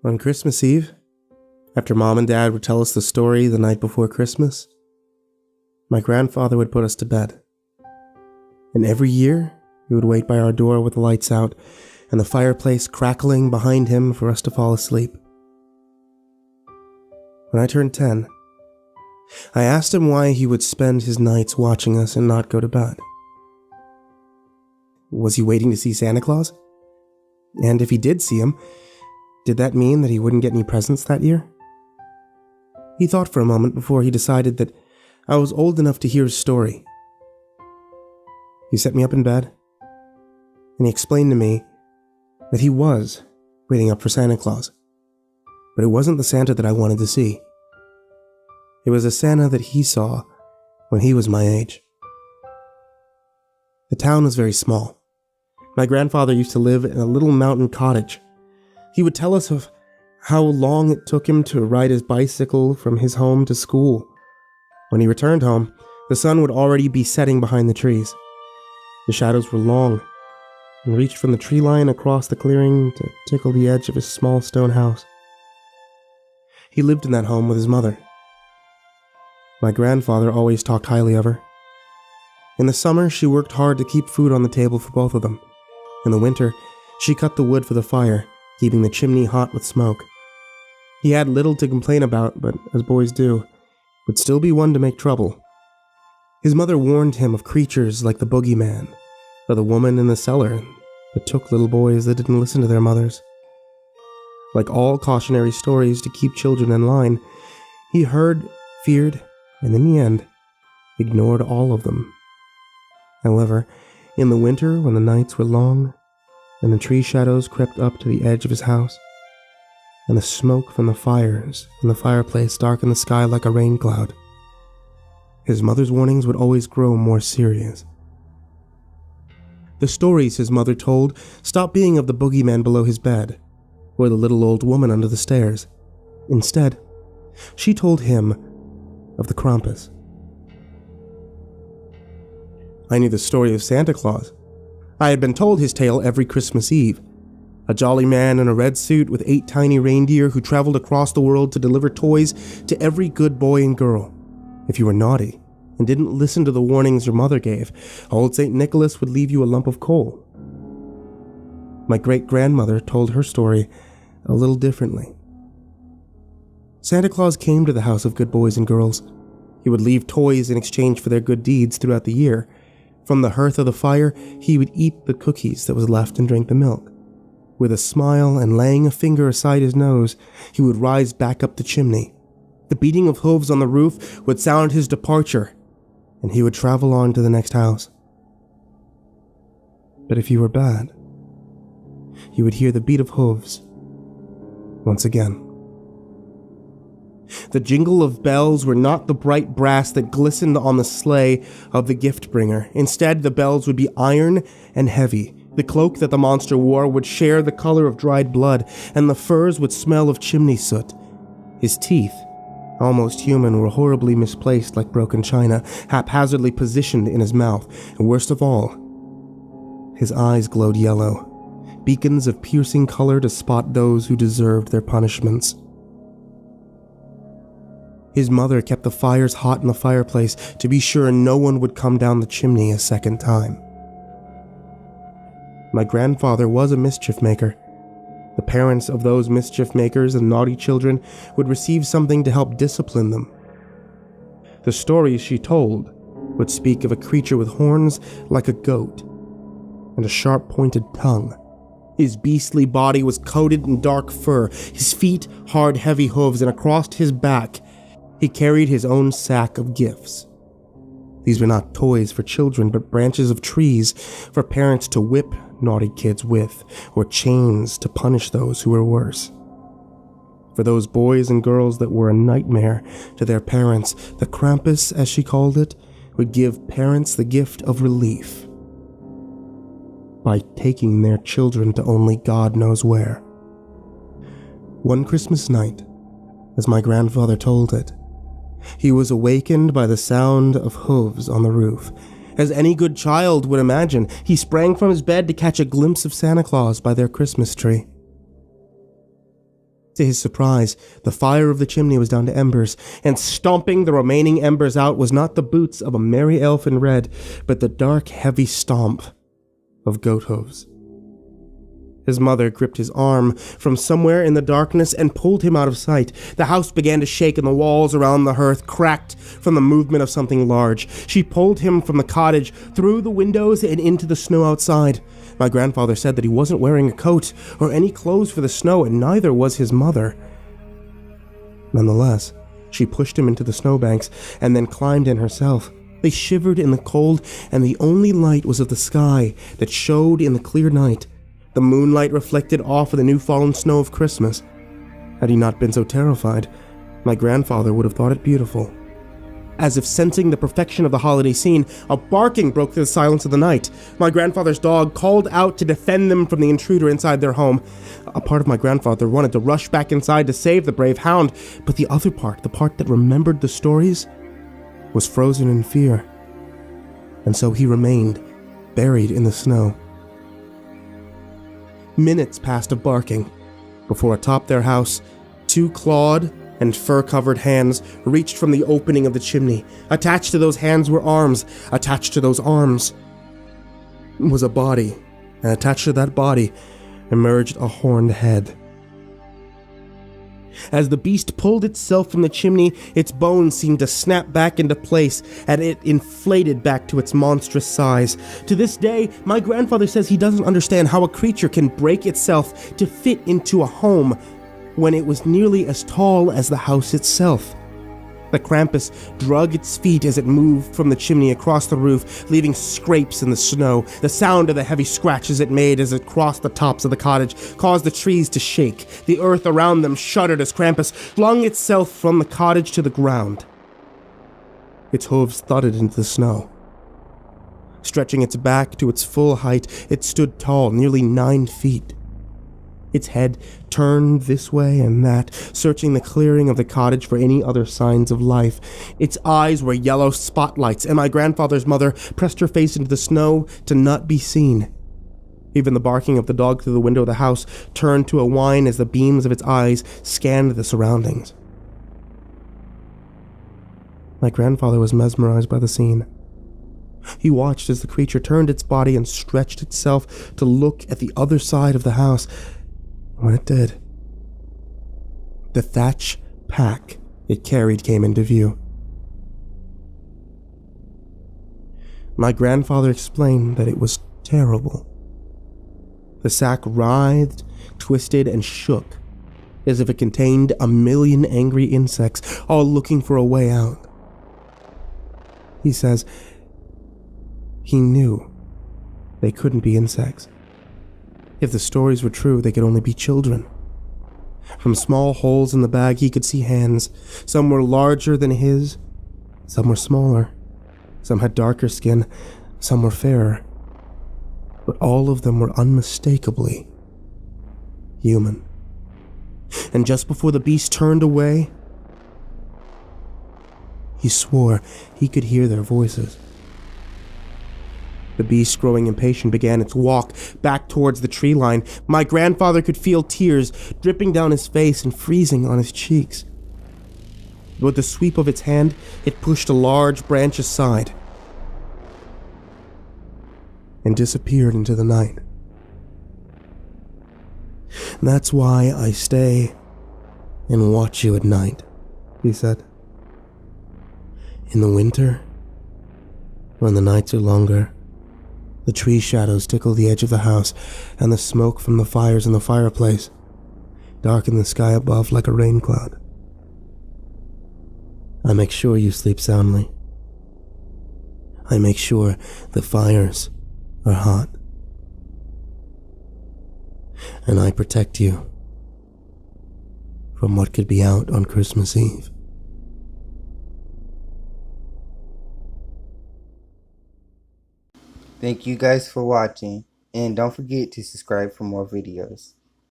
On Christmas Eve, after Mom and Dad would tell us the story the night before Christmas, my grandfather would put us to bed. And every year, he would wait by our door with the lights out and the fireplace crackling behind him for us to fall asleep. When I turned 10, I asked him why he would spend his nights watching us and not go to bed. Was he waiting to see Santa Claus? And if he did see him, did that mean that he wouldn't get any presents that year? He thought for a moment before he decided that I was old enough to hear his story. He set me up in bed, and he explained to me that he was waiting up for Santa Claus, but it wasn't the Santa that I wanted to see. It was a Santa that he saw when he was my age. The town was very small. My grandfather used to live in a little mountain cottage. He would tell us of how long it took him to ride his bicycle from his home to school. When he returned home, the sun would already be setting behind the trees. The shadows were long and reached from the tree line across the clearing to tickle the edge of his small stone house. He lived in that home with his mother. My grandfather always talked highly of her. In the summer, she worked hard to keep food on the table for both of them. In the winter, she cut the wood for the fire, keeping the chimney hot with smoke. He had little to complain about, but as boys do, would still be one to make trouble. His mother warned him of creatures like the boogeyman, or the woman in the cellar that took little boys that didn't listen to their mothers. Like all cautionary stories to keep children in line, he heard, feared, and in the end, ignored all of them. However, in the winter, when the nights were long, and the tree shadows crept up to the edge of his house, and the smoke from the fires in the fireplace darkened the sky like a rain cloud, his mother's warnings would always grow more serious. The stories his mother told stopped being of the boogeyman below his bed, or the little old woman under the stairs. Instead, she told him of the Krampus. I knew the story of Santa Claus. I had been told his tale every Christmas Eve. A jolly man in a red suit with 8 tiny reindeer who traveled across the world to deliver toys to every good boy and girl. If you were naughty and didn't listen to the warnings your mother gave, old St. Nicholas would leave you a lump of coal. My great-grandmother told her story a little differently. Santa Claus came to the house of good boys and girls. He would leave toys in exchange for their good deeds throughout the year. From the hearth of the fire, he would eat the cookies that was left and drink the milk. With a smile and laying a finger aside his nose, he would rise back up the chimney. The beating of hooves on the roof would sound his departure, and he would travel on to the next house. But if you were bad, you would hear the beat of hooves once again. The jingle of bells were not the bright brass that glistened on the sleigh of the gift-bringer. Instead, the bells would be iron and heavy. The cloak that the monster wore would share the color of dried blood, and the furs would smell of chimney soot. His teeth, almost human, were horribly misplaced like broken china, haphazardly positioned in his mouth, and worst of all, his eyes glowed yellow, beacons of piercing color to spot those who deserved their punishments. His mother kept the fires hot in the fireplace to be sure no one would come down the chimney a second time. My grandfather was a mischief maker. The parents of those mischief makers and naughty children would receive something to help discipline them. The stories she told would speak of a creature with horns like a goat and a sharp-pointed tongue. His beastly body was coated in dark fur, his feet hard, heavy hooves, and across his back he carried his own sack of gifts. These were not toys for children, but branches of trees for parents to whip naughty kids with, or chains to punish those who were worse. For those boys and girls that were a nightmare to their parents, the Krampus, as she called it, would give parents the gift of relief by taking their children to only God knows where. One Christmas night, as my grandfather told it, he was awakened by the sound of hooves on the roof. As any good child would imagine, he sprang from his bed to catch a glimpse of Santa Claus by their Christmas tree. To his surprise, the fire of the chimney was down to embers, and stomping the remaining embers out was not the boots of a merry elf in red, but the dark, heavy stomp of goat hooves. His mother gripped his arm from somewhere in the darkness and pulled him out of sight. The house began to shake and the walls around the hearth cracked from the movement of something large. She pulled him from the cottage, through the windows and into the snow outside. My grandfather said that he wasn't wearing a coat or any clothes for the snow, and neither was his mother. Nonetheless, she pushed him into the snowbanks and then climbed in herself. They shivered in the cold, and the only light was of the sky that showed in the clear night. The moonlight reflected off of the new-fallen snow of Christmas. Had he not been so terrified, my grandfather would have thought it beautiful. As if sensing the perfection of the holiday scene, a barking broke through the silence of the night. My grandfather's dog called out to defend them from the intruder inside their home. A part of my grandfather wanted to rush back inside to save the brave hound, but the other part, the part that remembered the stories, was frozen in fear. And so he remained, buried in the snow. Minutes passed of barking, before atop their house, 2 clawed and fur-covered hands reached from the opening of the chimney. Attached to those hands were arms. Attached to those arms was a body, and attached to that body emerged a horned head. As the beast pulled itself from the chimney, its bones seemed to snap back into place, and it inflated back to its monstrous size. To this day, my grandfather says he doesn't understand how a creature can break itself to fit into a home when it was nearly as tall as the house itself. The Krampus drug its feet as it moved from the chimney across the roof, leaving scrapes in the snow. The sound of the heavy scratches it made as it crossed the tops of the cottage caused the trees to shake. The earth around them shuddered as Krampus flung itself from the cottage to the ground. Its hooves thudded into the snow. Stretching its back to its full height, it stood tall, nearly 9 feet. Its head turned this way and that, searching the clearing of the cottage for any other signs of life. Its eyes were yellow spotlights, and my grandfather's mother pressed her face into the snow to not be seen. Even the barking of the dog through the window of the house turned to a whine as the beams of its eyes scanned the surroundings. My grandfather was mesmerized by the scene. He watched as the creature turned its body and stretched itself to look at the other side of the house. When it did, the thatch pack it carried came into view. My grandfather explained that it was terrible. The sack writhed, twisted, and shook, as if it contained 1,000,000 angry insects, all looking for a way out. He says he knew they couldn't be insects. If the stories were true, they could only be children. From small holes in the bag, he could see hands. Some were larger than his, some were smaller. Some had darker skin, some were fairer. But all of them were unmistakably human. And just before the beast turned away, he swore he could hear their voices. The beast, growing impatient, began its walk back towards the tree line. My grandfather could feel tears dripping down his face and freezing on his cheeks. With the sweep of its hand, it pushed a large branch aside and disappeared into the night. "That's why I stay and watch you at night," he said. "In the winter, when the nights are longer, the tree shadows tickle the edge of the house, and the smoke from the fires in the fireplace darken the sky above like a rain cloud. I make sure you sleep soundly. I make sure the fires are hot. And I protect you from what could be out on Christmas Eve." Thank you guys for watching, and don't forget to subscribe for more videos.